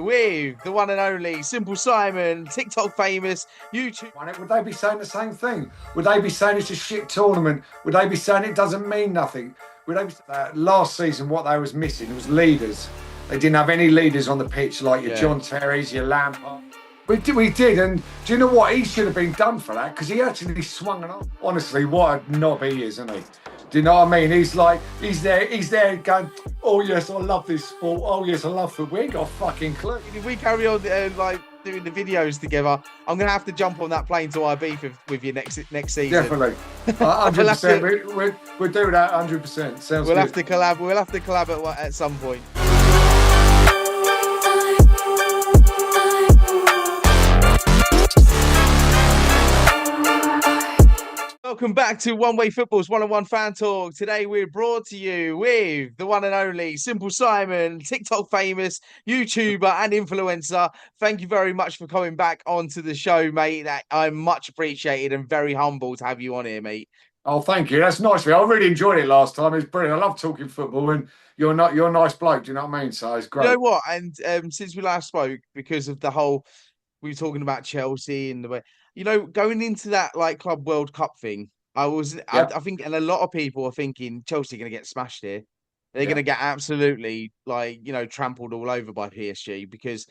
with the one and only Simple Simon, TikTok famous, YouTube. Would they be saying the same thing? Would they be saying it's a shit tournament? Would they be saying it doesn't mean nothing? Would they be, last season, what they was missing was leaders. They didn't have any leaders on the pitch like your John Terry's, your Lampard. We did, and do you know what? He should have been done for that because he actually swung it on. Honestly, what a knob he is, isn't he? Do you know what I mean? He's there going, oh yes, I love this sport. Oh yes, I love football. We ain't got a fucking clue. If we carry on like doing the videos together, I'm gonna have to jump on that plane to IB with you next season. Definitely, 100%. We'll do that 100%. Sounds. We'll have to collab. We'll have to collab at some point. Welcome back to One Way Football's one-on-one fan talk. Today we're brought to you with the one and only Simple Simon, TikTok famous YouTuber and influencer. Thank you very much for coming back onto the show, mate. I'm much appreciated and very humbled to have you on here, mate. Oh, thank you. That's nice of you. I really enjoyed it last time. It was brilliant. I love talking football, and you're a nice bloke. Do you know what I mean? So it's great. You know what? And since we last spoke, because of the whole, we were talking about Chelsea and the way, going into that like Club World Cup thing, I think, and a lot of people are thinking Chelsea are going to get smashed here. They're going to get absolutely trampled all over by PSG because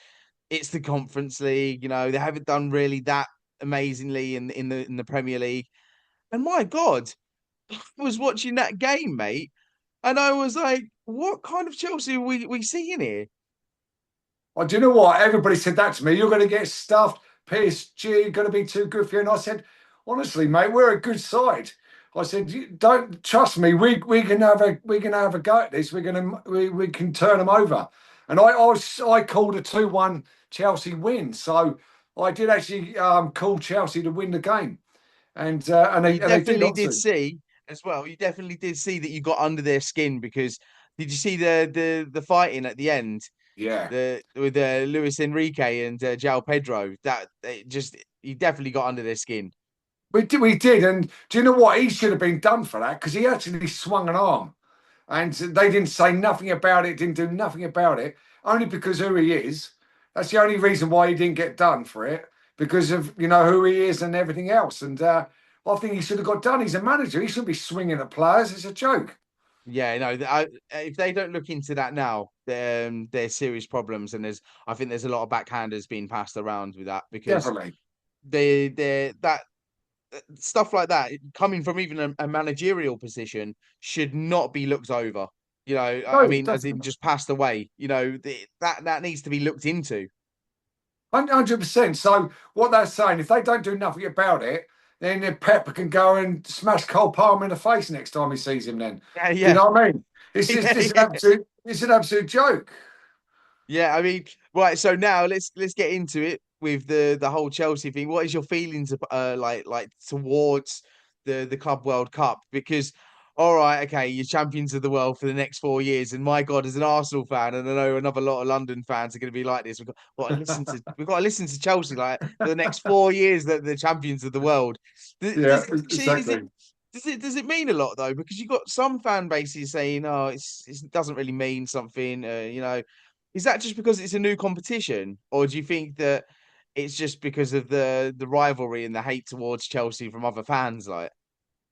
it's the Conference League. They haven't done really that amazingly in the Premier League. And my God, I was watching that game, mate, and I was like, what kind of Chelsea are we seeing here? Oh, do you know what? Everybody said that to me. You're going to get stuffed. PSG going to be too good for you. And I said, honestly, mate, we're a good side. I said, don't trust me. We can have a go at this. We can turn them over. And I called a 2-1 Chelsea win. So I did actually call Chelsea to win the game. And they definitely did see as well. You definitely did see that you got under their skin because did you see the fighting at the end? Yeah. With Luis Enrique and João Pedro, you definitely got under their skin. We did, and do you know what? He should have been done for that because he actually swung an arm, and they didn't say nothing about it. Didn't do nothing about it, only because who he is. That's the only reason why he didn't get done for it because of who he is and everything else. And I think he should have got done. He's a manager. He shouldn't be swinging at players. It's a joke. Yeah, no. If they don't look into that now, there's serious problems, and I think there's a lot of backhanders being passed around with that because definitely that stuff like that coming from even a managerial position should not be looked over. No, I mean, definitely. As in just passed away. That needs to be looked into. 100%. So what they're saying, if they don't do nothing about it, then Pep can go and smash Cole Palmer in the face next time he sees him. Then, you know what I mean? It's an absolute joke. Yeah, I mean, right. So now let's get into it with the whole Chelsea thing. What is your feelings like towards the Club World Cup? Because all right, okay, you're champions of the world for the next 4 years, and my God, as an Arsenal fan, and I know another lot of London fans are going to be like this. We've got to listen to Chelsea like for the next 4 years that they're champions of the world. Exactly. Does it mean a lot though? Because you've got some fan bases saying, "Oh, it doesn't really mean something." Is that just because it's a new competition, or do you think that it's just because of the rivalry and the hate towards Chelsea from other fans? Like,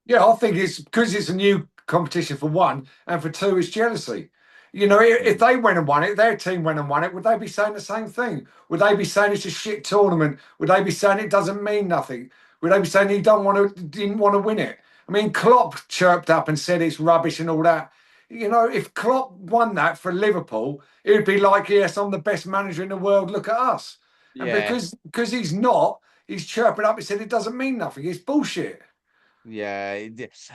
yeah, I think it's because it's a new competition for one, and for two, it's jealousy. If they went and won it, their team went and won it, would they be saying the same thing? Would they be saying it's a shit tournament? Would they be saying it doesn't mean nothing? Would they be saying he didn't want to win it? I mean, Klopp chirped up and said it's rubbish and all that. If Klopp won that for Liverpool, it would be like, yes, I'm the best manager in the world. Look at us. Yeah. And because he's not, he's chirping up and said it doesn't mean nothing. It's bullshit. Yeah,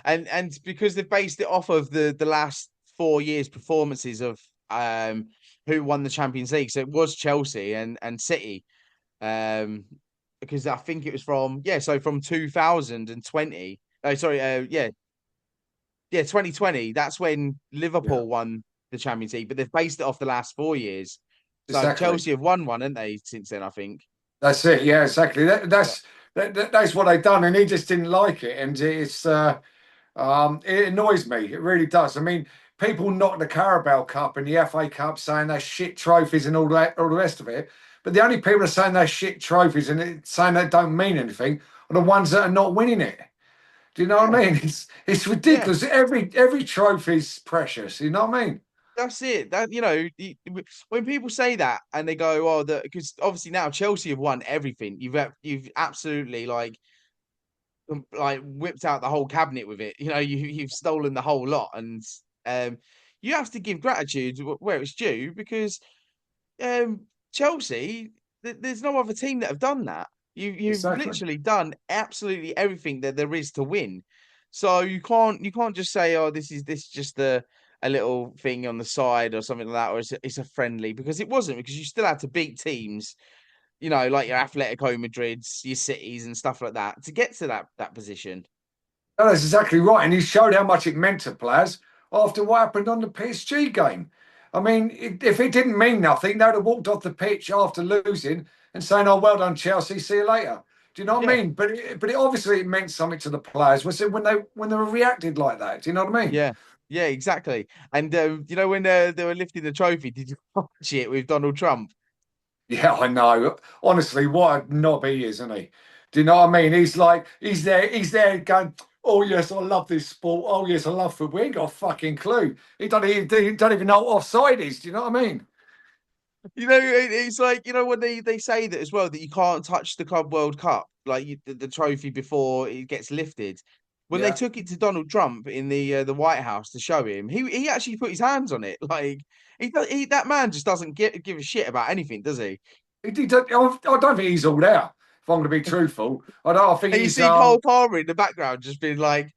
and because they've based it off of the last 4 years' performances of who won the Champions League. So it was Chelsea and City. Because I think it was from 2020. Oh, sorry, 2020. That's when Liverpool won the Champions League, but they've based it off the last 4 years. So exactly. Chelsea have won one, haven't they, since then, I think. That's it. Yeah, exactly. That's what they've done, and he just didn't like it, and it annoys me. It really does. I mean, people knock the Carabao Cup and the FA Cup saying they're shit trophies and all the rest of it. But the only people that are saying they're shit trophies and saying they don't mean anything are the ones that are not winning it. Do you know what Yeah, I mean? It's yeah. ridiculous. Every trophy's precious. You know what I mean? That's it. That when people say that and they go, "Oh, the," because obviously now Chelsea have won everything. You've absolutely like whipped out the whole cabinet with it. You've stolen the whole lot, and you have to give gratitude where it's due because Chelsea, there's no other team that have done that. You've Exactly. literally done absolutely everything that there is to win. So you can't just say, oh, this is just a little thing on the side or something like that, or it's a friendly, because it wasn't, because you still had to beat teams, like your Atletico Madrids, your Cities and stuff like that to get to that position. No, that's exactly right. And he showed how much it meant to players after what happened on the PSG game. I mean, if it didn't mean nothing, they'd have walked off the pitch after losing and saying, "Oh, well done, Chelsea. See you later." Do you know what I Yeah, mean? But it obviously it meant something to the players. Was it when they were reacted like that? Do you know what I mean? yeah, yeah, exactly. And when they were lifting the trophy, did you watch it with Donald Trump? Yeah, I know. Honestly, what a knob he is, isn't he? Do you know what I mean? He's there going, "Oh yes, I love this sport. Oh yes, I love football." He ain't got a fucking clue. He don't even know what offside is. Do you know what I mean? It's like, when they say that as well, that you can't touch the Club World Cup, like the trophy before it gets lifted. When they Yeah. took it to Donald Trump in the White House to show him, he actually put his hands on it. Like that man just doesn't give a shit about anything, does he? I don't think he's all there. If I'm going to be truthful, I don't. I think And you he's. see Cole Palmer in the background just being like,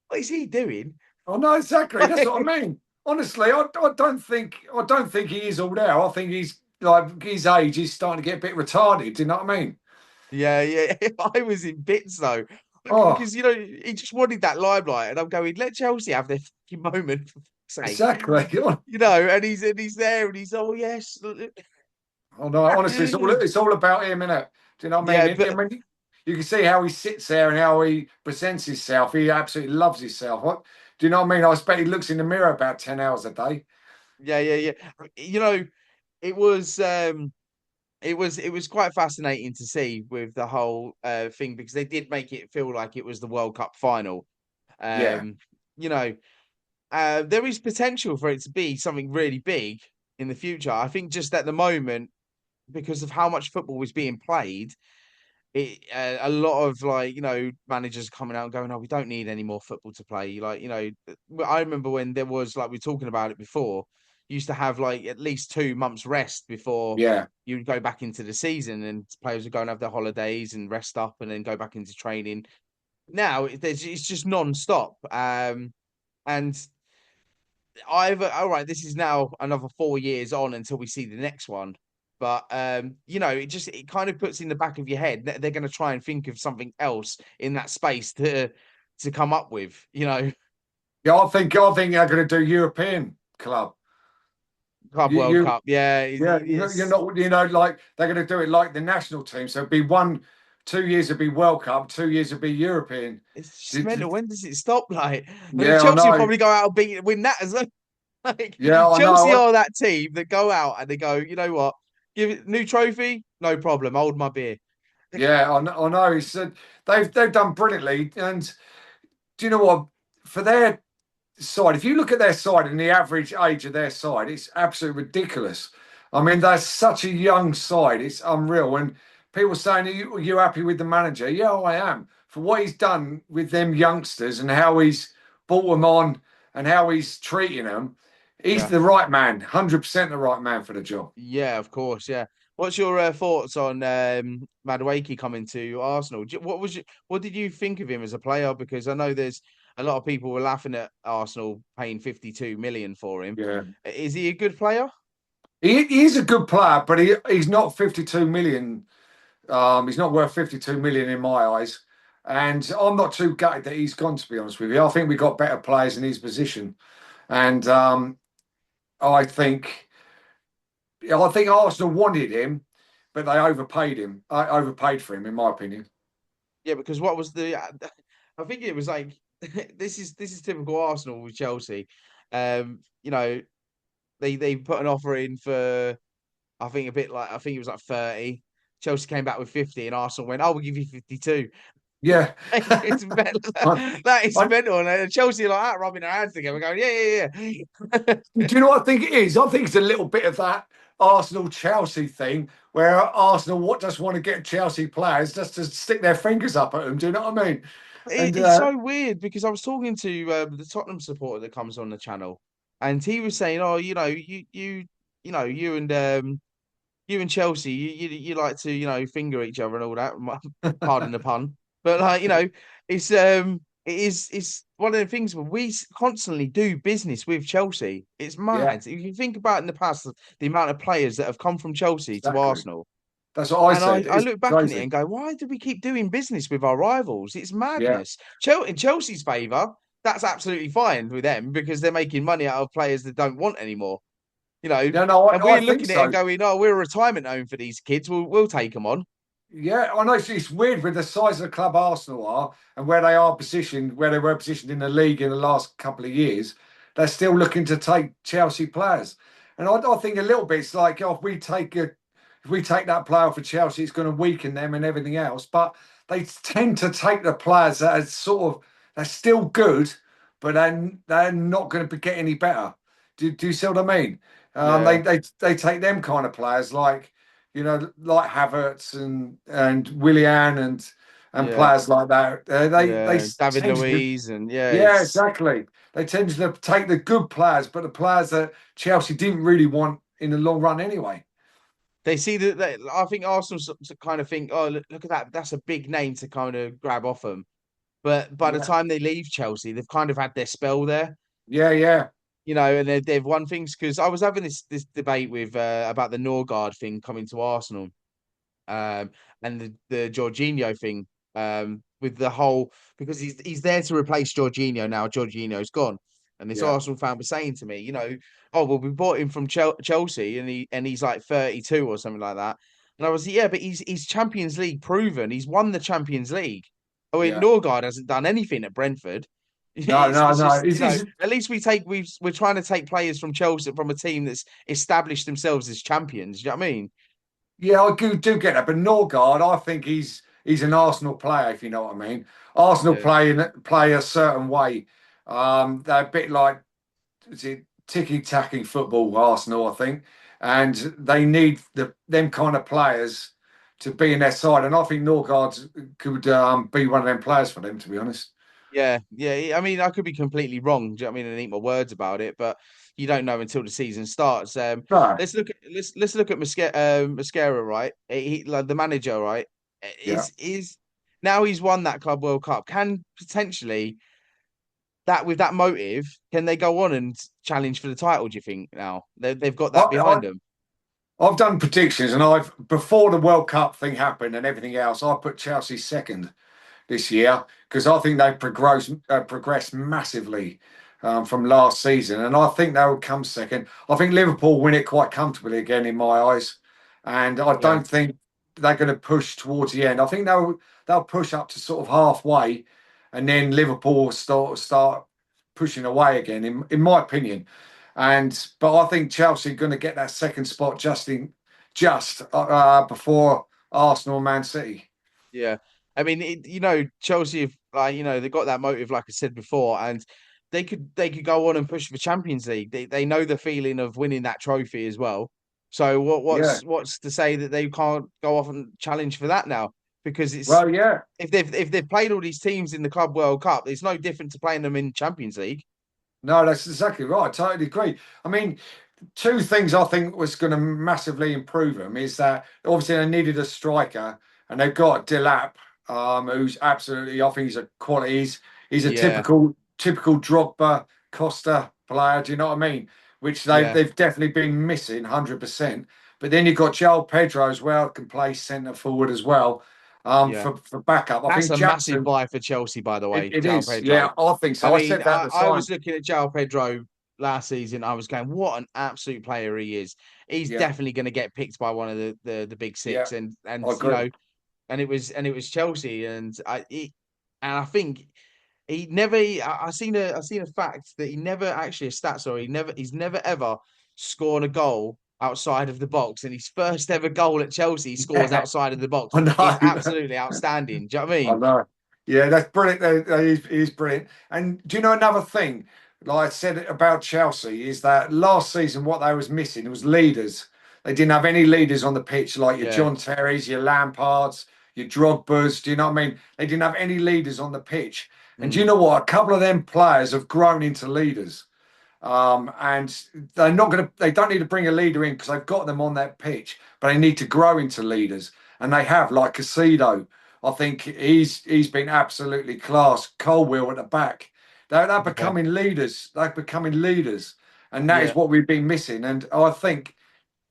"What is he doing?" I know exactly. That's what I mean. Honestly, I don't think he is all there. I think he's like his age is starting to get a bit retarded. Do you know what I mean? Yeah, yeah. I was in bits though, Oh, because he just wanted that limelight, and I'm going, let Chelsea have their fucking moment for fuck's sake. exactly. And he's there, and he's, oh yes, Oh no, honestly, it's all about him, innit? Do you know what I yeah, mean? I but mean, you can see how he sits there and how he presents himself. He absolutely loves himself. What do you know what I mean? I expect he looks in the mirror about 10 hours a day. yeah, yeah, yeah. You know, it was it was quite fascinating to see with the whole thing, because they did make it feel like it was the World Cup final. Yeah, Um, you know, there is potential for it to be something really big in the future. I think just at the moment, because of how much football was being played, a lot of managers coming out and going, "Oh, we don't need any more football to play." I remember when there was, like, we were talking about it before, you used to have like at least 2 months rest before yeah. you would go back into the season, and players would go and have their holidays and rest up and then go back into training. Now it's just non-stop. And either, all right, this is now another 4 years on until we see the next one. But it kind of puts in the back of your head that they're going to try and think of something else in that space to come up with. Yeah, I think they're going to do European club. Club World You Cup, yeah, yeah, you're it's not, like they're going to do it like the national team. So it'd be 2 years would be World Cup, 2 years would be European. it's just Did- mental. did- When does it stop? Like, and then Yeah, I Chelsea will know. probably go out and win that as well. Like, Yeah, I Chelsea know. are that team that go out and they go, you know what, give it new trophy, no problem, hold my beer. Yeah, I know. He said they've done brilliantly. And do you know what? For their side, if you look at their side and the average age of their side, it's absolutely ridiculous. I mean, that's such a young side. It's unreal. And people saying, are you happy with the manager? Yeah, I am. For what he's done with them youngsters and how he's brought them on and how he's treating them, he's Yeah. the right man, 100% the right man for the job. Yeah, of course. Yeah. What's your thoughts on Madueke coming to Arsenal? What did you think of him as a player? Because I know there's a lot of people were laughing at Arsenal paying 52 million for him. Yeah. Is he a good player? He is a good player, but he's not 52 million. He's not worth 52 million in my eyes. And I'm not too gutted that he's gone, to be honest with you. I think we got better players in his position. And I think I think Arsenal wanted him, but they overpaid him. I overpaid for him, in my opinion. Yeah, because what was the? I think it was like this is typical Arsenal with Chelsea. You know, they put an offer in for I think a bit like I think it was like 30. Chelsea came back with 50, and Arsenal went, "Oh, we'll give you 52." Yeah. It's mental. I, That is I, mental. And Chelsea are like that, rubbing their hands together, going, "Yeah, yeah, yeah." do you know what I think it is? I think it's a little bit of that Arsenal Chelsea thing where Arsenal what just want to get Chelsea players just to stick their fingers up at them. Do you know what I mean? And It's so weird because I was talking to the Tottenham supporter that comes on the channel, and he was saying, "Oh, you and Chelsea, you like to, finger each other and all that. Pardon the pun, but like, it's one of the things where constantly do business with Chelsea. It's yeah, mad. If you think about in the past, the amount of players that have come from Chelsea to exactly. Arsenal, That's what I and I, said. I It's look back in it crazy. and go, why do we keep doing business with our rivals? It's Yeah. madness. In Chelsea's favour, that's absolutely fine with them because they're making money out of players that don't want anymore. No, no, And I we're think looking at it and so. going, "Oh, we're a retirement home for these kids. We'll take them on." Yeah, I know it's weird with the size of the club Arsenal are and where they are positioned, where they were positioned in the league in the last couple of years. They're still looking to take Chelsea players, and I think a little bit it's like oh, if we take that player for Chelsea, it's going to weaken them and everything else. But they tend to take the players that are sort of they're still good, but they're not going to get any better. Do you see what I mean? Yeah, They take them kind of players like like Havertz and Willian and yeah, players like that. They yeah. David tend to, Luiz, and yeah, yeah, it's exactly. They tend to take the good players, but the players that Chelsea didn't really want in the long run anyway. they see that. I think Arsenal kind of think, "Oh, look at that. That's a big name to kind of grab off them." But by the Yeah, time they leave Chelsea, they've kind of had their spell there. yeah, yeah, And they've won things because I was having this debate with about the Norgard thing coming to Arsenal, and the Jorginho thing, with the whole because he's there to replace Jorginho now. Jorginho's gone, and this yeah, Arsenal fan was saying to me, "Oh well, we bought him from Chelsea, and he's like 32 or something like that." And I was, yeah, but he's Champions League proven. He's won the Champions League. I mean, yeah. Norgard hasn't done anything at Brentford. No, no, It's no. just, at least we're trying to take players from Chelsea, from a team that's established themselves as champions. Do you know what I mean? Yeah, I do get that, but Norgard, I think he's an Arsenal player, if you know what I mean. Arsenal Yeah, play a certain way. They're a bit like is it ticky-tacky football, Arsenal, I think, and they need them kind of players to be in their side. And I think Norgard could be one of them players for them, to be honest. yeah, yeah. I mean, I could be completely wrong. Do you know what I mean? And eat my words about it, but you don't know until the season starts. No, Let's look at Mascara, right? Like the manager, right? yeah. Is now he's won that Club World Cup. Can potentially that with that motive, can they go on and challenge for the title? Do you think now they've got I, that I, behind them? I've done predictions, and I've before the World Cup thing happened and everything else, I put Chelsea second this year because I think they've progressed massively from last season, and I think they will come second. I think Liverpool win it quite comfortably again in my eyes, and I Yeah, don't think they're going to push towards the end. I think they'll push up to sort of halfway, and then Liverpool will start pushing away again, in my opinion. But I think Chelsea are going to get that second spot just before Arsenal and Man City. yeah. I mean, Chelsea have like they got that motive, like I said before, and they could go on and push for Champions League. They know the feeling of winning that trophy as well. So Yeah. what's to say that they can't go off and challenge for that now? Because it's Well, yeah. if they've played all these teams in the Club World Cup, it's no different to playing them in Champions League. No, that's exactly right. I totally agree. I mean, two things I think was going to massively improve them is that obviously they needed a striker, and they've got Delap, who's absolutely, I think he's a quality. He's a Yeah, typical Drogba Costa player. Do you know what I mean? Which yeah, they've definitely been missing 100%. But then you've got Joel Pedro as well, can play centre forward as well. yeah. For backup, I That's think a massive Jackson. buy for Chelsea, by the way, It João is, Pedro. yeah, I think I so. I mean, said that I, at the I time. was looking at João Pedro last season. I was going, what an absolute player he is. He's Yeah, definitely going to get picked by one of the big yeah, six, and I agree. and it was Chelsea, and I think He never. I seen a fact that he never actually a stat. Sorry, he's never ever scored a goal outside of the box, and his first ever goal at Chelsea he scores Yeah, outside of the box. I It's know. absolutely outstanding. Do you know what I I mean? know. Yeah, that's brilliant. He's brilliant. And do you know another thing? Like I said about Chelsea, is that last season what they was missing was leaders. They didn't have any leaders on the pitch, like your Yeah. John Terrys, your Lampards, your Drogba's. Do you know what I mean? They didn't have any leaders on the pitch. And do you Mm, know what? A couple of them players have grown into leaders. And they're not going to, they don't need to bring a leader in because they've got them on that pitch, but they need to grow into leaders. And they have, like Casido. I think he's been absolutely class. Colwell at the back. They're yeah. becoming leaders. They're becoming leaders. And that is Yeah. what we've been missing. And I think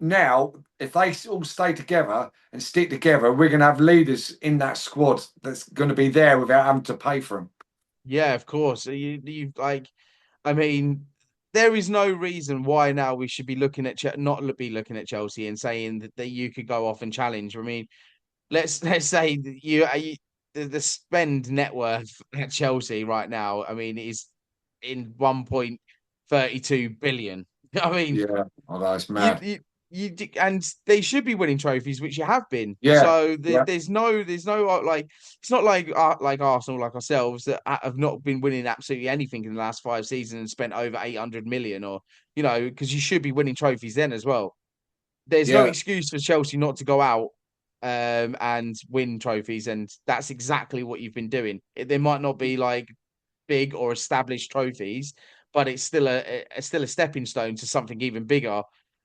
now, if they all stay together and stick together, we're going to have leaders in that squad that's going to be there without having to pay for them. Yeah. Of course. You like. I mean, there is no reason why now we should be looking at be looking at Chelsea and saying that you could go off and challenge. I mean, let's say that the spend net worth at Chelsea right now. I mean, is in 1.32 billion. I mean, Yeah, oh, that's you, mad. you and they should be winning trophies, which you have been. Yeah, So yeah, there's no like it's not like Arsenal like ourselves that have not been winning absolutely anything in the last 5 seasons and spent over 800 million or because you should be winning trophies then as well. There's no yeah. excuse for Chelsea not to go out and win trophies, and that's exactly what you've been doing. There might not be like big or established trophies, but it's still still a stepping stone to something even bigger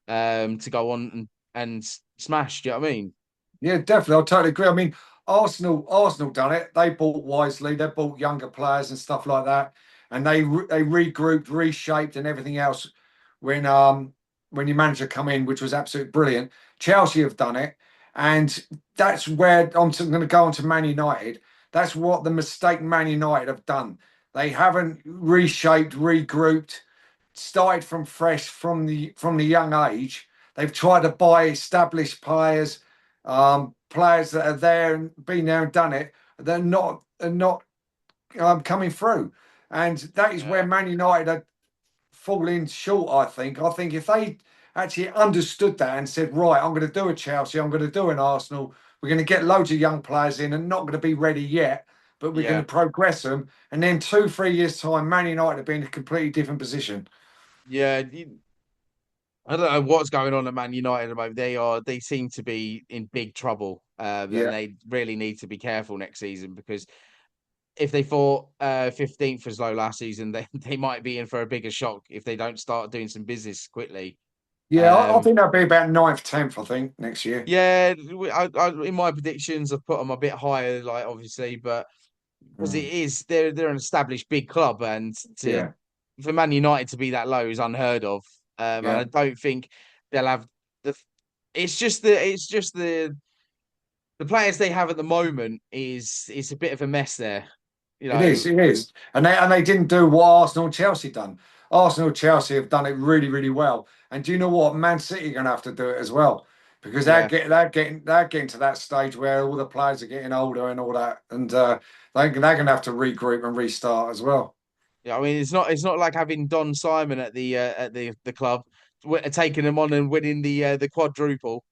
to go on and smash. Do you know what I mean? Yeah, definitely. I totally agree. I mean, Arsenal done it. They bought wisely. They bought younger players and stuff like that, and they regrouped, reshaped, and everything else when when your manager come in, which was absolutely brilliant. Chelsea have done it, and that's where I'm going to go on to Man United. That's what the mistake Man United have done. They haven't reshaped, regrouped, started from fresh from the young age. They've tried to buy established players, players that are there and been there and done it. They're not coming through, and that is where Yeah, Man United are falling short. I think if they actually understood that and said, right, I'm going to do a Chelsea, I'm going to do an Arsenal. We're going to get loads of young players in and not going to be ready yet, but we're going yeah, to progress them. And then 2, 3 years time, Man United have been in a completely different position. yeah. I don't know what's going on at Man United at the moment. They seem to be in big trouble, and Yeah. they really need to be careful next season because if they fought 15th as low last season, they might be in for a bigger shock if they don't start doing some business quickly. Yeah, I Um, think that'll be about ninth, 10th, I think, next year. yeah, in my predictions, I've put them a bit higher, like obviously, but because Mm, they're an established big club, and to yeah, for Man United to be that low is unheard of. And yeah. I don't think they'll have the. It's just the players they have at the moment is a bit of a mess there. You It is, know, it is. And they didn't do what Arsenal and Chelsea done. Arsenal and Chelsea have done it really, really well. And do you know what? Man City are gonna have to do it as well. Because yeah. they're getting to that stage where all the players are getting older and all that. And they're gonna have to regroup and restart as well. Yeah, I mean it's not like having Don Simon at the club, taking them on and winning the quadruple.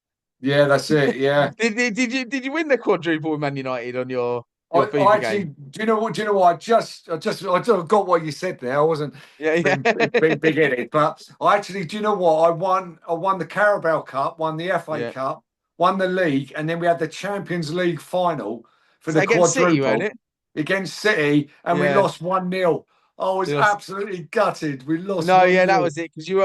Yeah, that's it. Yeah. Did you win the quadruple with Man United on your I FIFA actually, game? do you know what? Do you know what? I just got what you said there. I wasn't Yeah, being yeah, big-headed, but I actually, do you know what? I won the Carabao Cup, won the FA yeah. Cup, won the league, and then we had the Champions League final for So the against City, weren't quadruple it? against City, and we Yeah. lost 1-0. I was It was- absolutely gutted. We lost No, one yeah, that nil was it because you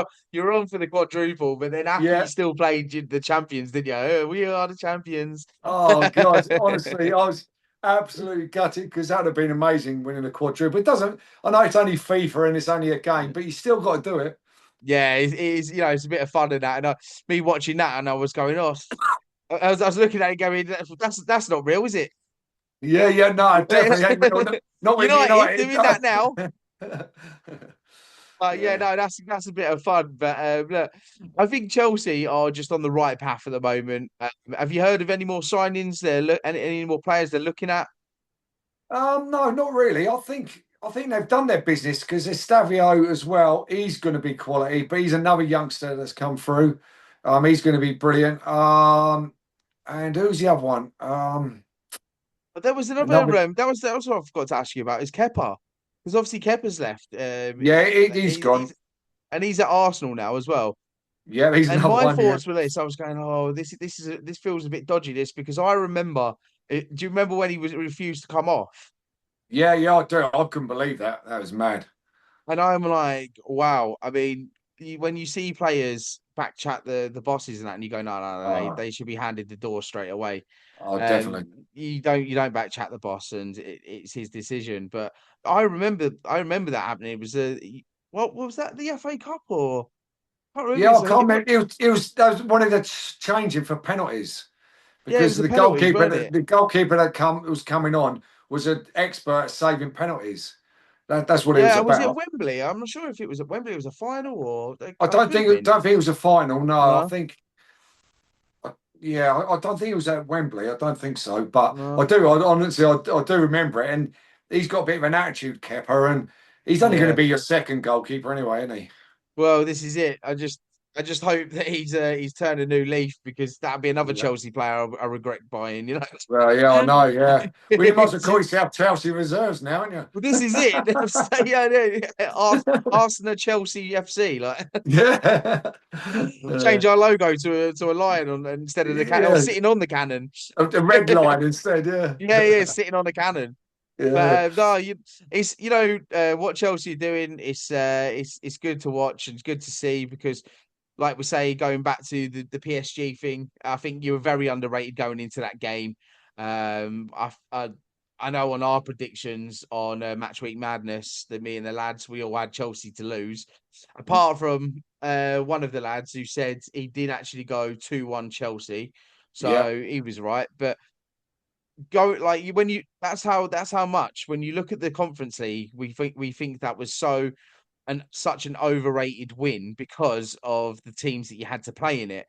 were on for the quadruple, but then after you Yeah. still played the champions, didn't you? Oh, we are the champions. Oh God, honestly, I was absolutely gutted because that would have been amazing winning a quadruple. It doesn't. I know it's only FIFA and it's only a game, but you still got to do it. Yeah, it's it's a bit of fun in that, and me watching that, and I was going, oh, I was looking at it going, that's not real, is it? Yeah, yeah, no, it definitely ain't real. Not with United United. doing that now. No. Yeah, Yeah. no, that's a bit of fun. But look, I think Chelsea are just on the right path at the moment. Have you heard of any more signings there? Look, any more players they're looking at? No, not really. I think they've done their business because Estavio as well. He's going to be quality, but he's another youngster that's come through. He's going to be brilliant. And who's the other one? But there was another Another. that was what I forgot to ask you about is Kepa. Because obviously Kepa's left. Yeah, he's gone. He's at Arsenal now as well. Yeah, he's And another my one. Yeah, thoughts were this. I was going, oh, this feels a bit dodgy. This because I remember. Do you remember when he was refused to come off? yeah. I do. I couldn't believe that. That was mad. And I'm like, wow. I mean, when you see players back chat the bosses and that, and you go, no, no, no, Oh, they should be handed the door straight away. oh, definitely. You don't back chat the boss, and it's his decision. But I remember that happening. It was what was that? The FA Cup or I can't remember. Yeah, It's I a, can't remember. That was one of the changing for penalties yeah, it because was the penalties, weren't it? the goalkeeper was coming on was an expert at saving penalties. That's what it was Yeah, was it at about. Wembley? I'm not sure if it was at Wembley. It was a final, or I it could have been. don't think it was a final. No, I No, think yeah, I don't think it was at Wembley. I don't think so, but I no, do. Honestly, I do remember it, and he's got a bit of an attitude, Kepa, and he's only going to yeah. be your second goalkeeper anyway, isn't he? Well, this is it. I just hope that he's turned a new leaf because that'd be another Yeah. Chelsea player I regret buying. You Well, yeah, I know, know. Yeah, well, you might as well It's call just- yourself Chelsea reserves now, aren't well, this is it. Yeah, yeah. you? Arsenal Chelsea FC, like Yeah. change our logo to a lion instead of the cannon, or Yeah. sitting on the cannon. The red line instead, yeah. Yeah, yeah, sitting on the cannon. Yeah. But no, it's what Chelsea are doing. It's good to watch and it's good to see because, like we say, going back to the PSG thing, I think you were very underrated going into that game. I know on our predictions on Match Week Madness that me and the lads we all had Chelsea to lose, apart from one of the lads who said he did actually go 2-1 Chelsea, Yeah. so he was right, but go like when you that's how much when you look at the conference league we think that was such an overrated win because of the teams that you had to play in it.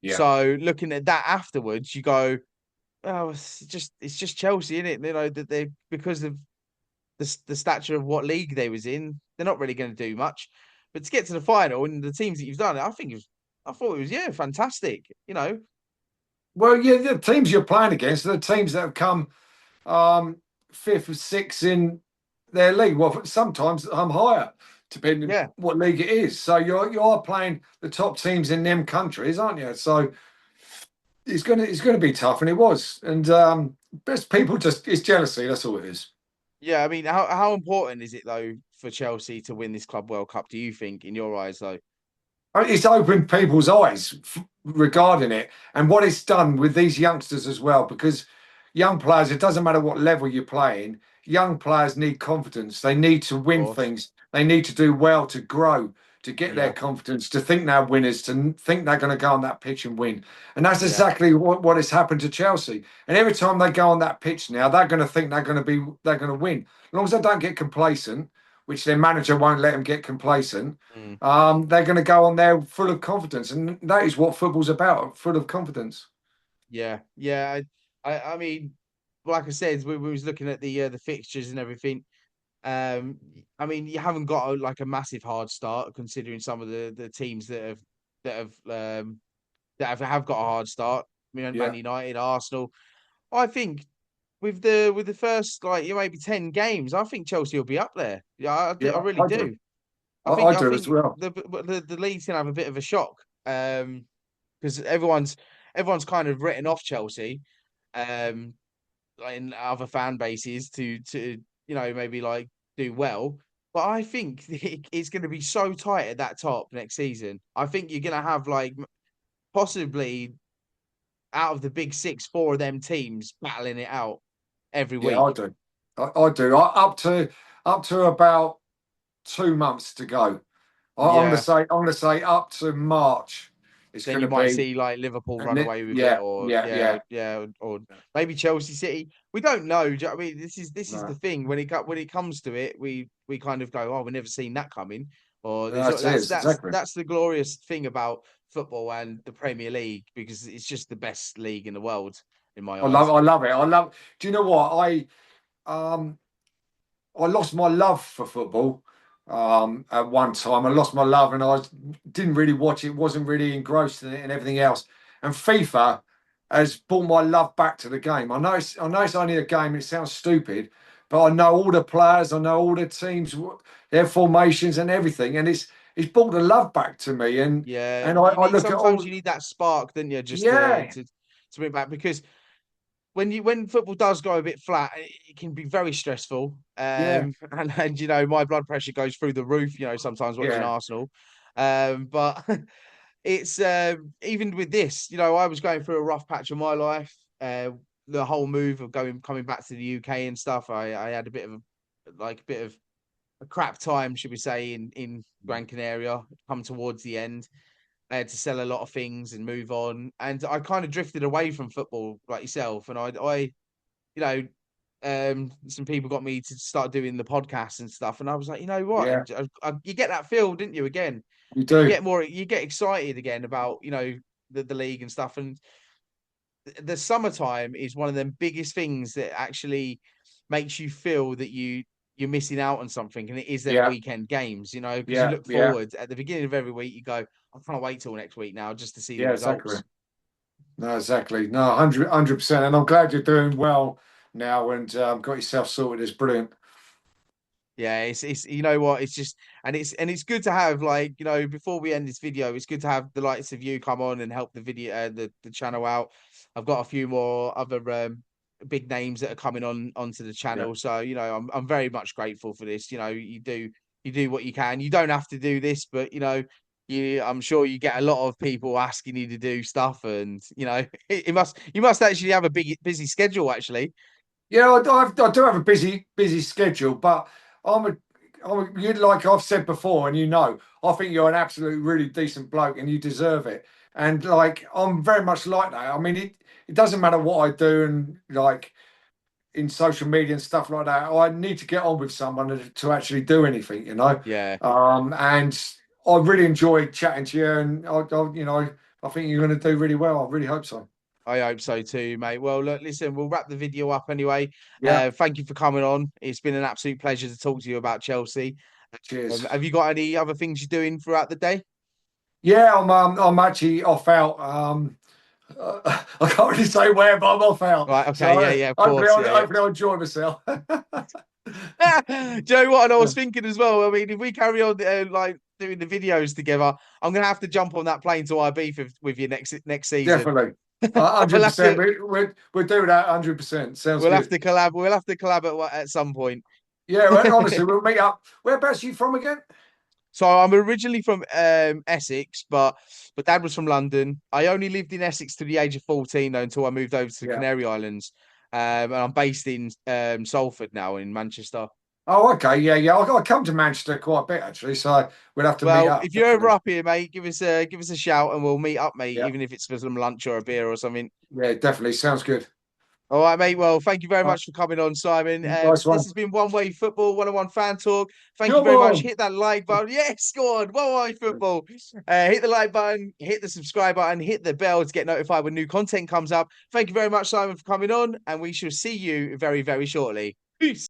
Yeah. So looking at that afterwards you go, oh, it's just Chelsea, isn't it? You know that they because of the stature of what league they was in, they're not really going to do much, but to get to the final and the teams that you've done, I thought it was, yeah, fantastic, Well, yeah, the teams you're playing against are the teams that have come um, fifth or sixth in their league. Well, sometimes I'm higher, depending yeah. what league it is. So you are playing the top teams in them countries, aren't you? So it's gonna be tough, and it was. And best people just it's jealousy. That's all it is. Yeah, I mean, how important is it though for Chelsea to win this Club World Cup? Do you think, in your eyes, though? It's opened people's eyes regarding it and what it's done with these youngsters as well. Because young players, it doesn't matter what level you're playing, young players need confidence. They need to Of win course. things. They need to do well to grow, to get their Yeah, confidence, to think they're winners, to think they're going to go on that pitch and win. And that's yeah, exactly what has happened to Chelsea. And every time they go on that pitch now, they're going to think they're going to win. As long as they don't get complacent, which their manager won't let them get complacent, mm, they're going to go on there full of confidence, and that is what football's about, full of confidence. yeah, yeah. I mean, like I said, we was looking at the fixtures and everything. Um, I mean, you haven't got like a massive hard start considering some of the teams that have that have got a hard start. I mean, Man Yeah, United, Arsenal. I think with the first like maybe 10 games, I think Chelsea will be up there. Yeah, I yeah, really I do. do. I I think I do as think well. the league's gonna have a bit of a shock. Because everyone's kind of written off Chelsea, um, like in other fan bases to maybe like do well. But I think it's going to be so tight at that top next season. I think you're going to have like possibly out of the big six, four of them teams battling it out every Yeah, I week. do. I do. Up to about 2 months to go. Yeah. I'm gonna say up to March. It's Then going you to might be, see like Liverpool and run away with it, yeah, or yeah, yeah, yeah. yeah, or maybe Chelsea City. We don't know. Do you know what I mean, this is the No, thing when it comes to it, we kind of go, oh, we never seen that coming. Or there's that's it. Exactly. that's the glorious thing about football and the Premier League because it's just the best league in the world in my eyes. I love it. I love. Do you know what I? Um, I lost my love for football at one time. I lost my love, and didn't really watch it. Wasn't really engrossed in it and everything else. And FIFA has brought my love back to the game. I know it's only a game. It sounds stupid, but I know all the players. I know all the teams, their formations, and everything. And it's brought the love back to me. Yeah, And you I need look at sometimes all. you need that spark, don't you, just Yeah, to bring it back because when football does go a bit flat, it can be very stressful. yeah, And my blood pressure goes through the roof. Sometimes watching yeah, Arsenal, but it's even with this. I was going through a rough patch of my life. The whole move of coming back to the UK and stuff. I had a bit of a crap time, should we say, in Gran Canaria. Come towards the end. I had to sell a lot of things and move on, and I kind of drifted away from football, like yourself. And you know, some people got me to start doing the podcast and stuff, and I was like, you know what? yeah. You get that feel, didn't you? Again, You and do. you get excited again about the league and stuff. And the summertime is one of the biggest things that actually makes you feel that you're missing out on something, and it is them Yeah, weekend games, because you yeah, look yeah, forward at the beginning of every week. You go, I can't wait till next week now just to see the yeah. Exactly. results. No, exactly. No, 100%. And I'm glad you're doing well now and got yourself sorted. It's brilliant. Yeah, it's you know what, it's just and it's good to have, like, before we end this video, it's good to have the likes of you come on and help the video the channel out. I've got a few more other big names that are coming onto the Yeah. channel, so I'm very much grateful for this. You do what you can. You don't have to do this, but I'm sure you get a lot of people asking you to do stuff, and you must actually have a big busy schedule actually. Yeah, I do have a busy schedule, but I'm a, you like I've said before, and I think you're an absolute really decent bloke, and you deserve it. And like I'm very much like that. I mean, it doesn't matter what I do, and like in social media and stuff like that, I need to get on with someone to actually do anything. Yeah. And I really enjoyed chatting to you, and I think you're going to do really well. I really hope so. I hope so too, mate. Well, look, listen, we'll wrap the video up anyway. Yeah. Thank you for coming on. It's been an absolute pleasure to talk to you about Chelsea. Cheers. Have you got any other things you're doing throughout the day? Yeah, I'm actually off out. I can't really say where, but I'm off out. Right, So okay, yeah, yeah, of course, yeah, yeah. hopefully I'll enjoy myself. Do you know what? And I was thinking as well. I mean, if we carry on like doing the videos together, I'm gonna have to jump on that plane to IB with you next season. Definitely. We'll have 100%. to We'll do that 100%. Sounds we'll have good. to collab. We'll have to collab at some point. Yeah, well, honestly, we'll meet up. Whereabouts are you from again? So I'm originally from Essex, but Dad was from London. I only lived in Essex to the age of 14 though, until I moved over to the Yeah. Canary Islands. And I'm based in Salford now in Manchester. Oh, okay. Yeah, yeah. I come to Manchester quite a bit actually, so we'll have to meet Well, up. if you're ever Definitely. up here, mate, give us a shout and we'll meet up, mate, Yeah, even if it's for some lunch or a beer or something. yeah, definitely. Sounds good. All right, mate. Well, thank you very All right. much for coming on, Simon. Nice This one. has been One Way Football 101 Fan Talk. Thank you Come very much. on. Hit that like button. Yes, go on. One Way Football. Hit the like button, hit the subscribe button, hit the bell to get notified when new content comes up. Thank you very much, Simon, for coming on, and we shall see you very, very shortly. Peace.